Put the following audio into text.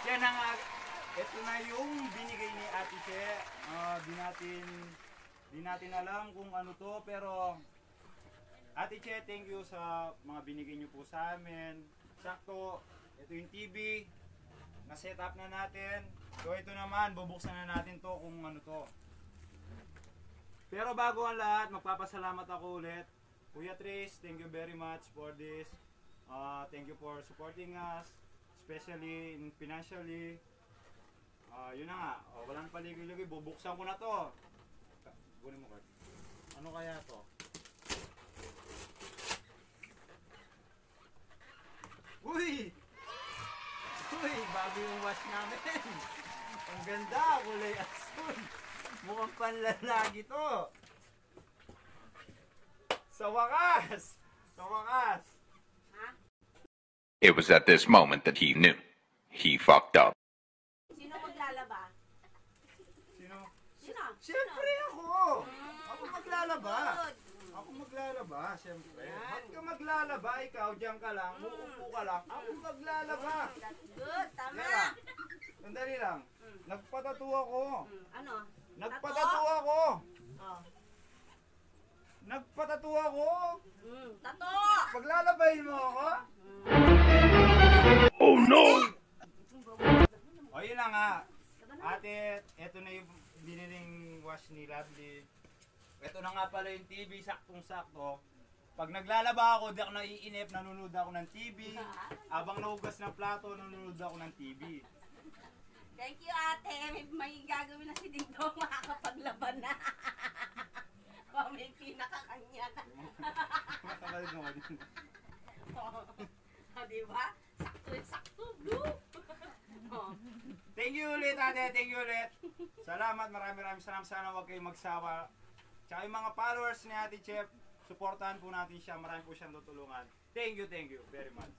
Yan ang, ito na yung binigay ni Ate Che. Di natin alam kung ano to, pero Ate Che, thank you sa mga binigay niyo po sa amin. Sakto, ito yung TV na set up na natin. So ito naman, bubuksan na natin to kung ano to. Pero bago ang lahat, magpapasalamat ako ulit. Kuya Trace, thank you very much for this. Thank you for supporting us, especially financially. Yun na nga, walang paligid-ligid, bubuksan ko na to. Kunin mo, Kurt. Ano kaya to? Uy! Uy, bago yung wash namin. Ang ganda, kulay asul. Mukhang panlalagi to. Sa wakas! Sa wakas! It was at this moment that he knew. He fucked up. Sino maglalaba? Sino? Sino? Siyempre ako! Ako maglalaba. Ako maglalaba, siyempre. Ba't ka maglalaba? Ikaw, diyan ka lang, uupo ka lang. Ako maglalaba. That's good, tama. Yan. Sandali lang. Nagpatato ako. Ano? Nagpatato ako. Oh. Nagpatato ako. Tato! Paglalabayin mo ako? Oh no! O yun na nga. Ate, eto na yung biniling wash ni Lovely. Ito na nga pala yung TV, saktong-sakto. Pag naglalaba ako, di ako naiinip, nanonood ako ng TV. Abang nahugas ng plato, nanonood ako ng TV. Thank you, ate. May gagawin na si Dingdong, makakapaglaban na. Oh, may pinakakanya na. Makabalid mo din. Oh, diba? Sakto. Blue! Oh. Thank you ulit, ate. Thank you ulit. Salamat, maraming salamat. Sana huwag kayong magsawa. Tsaka yung mga followers ni Ate Chef, supportahan po natin siya. Marami po siyang tutulungan. Thank you very much.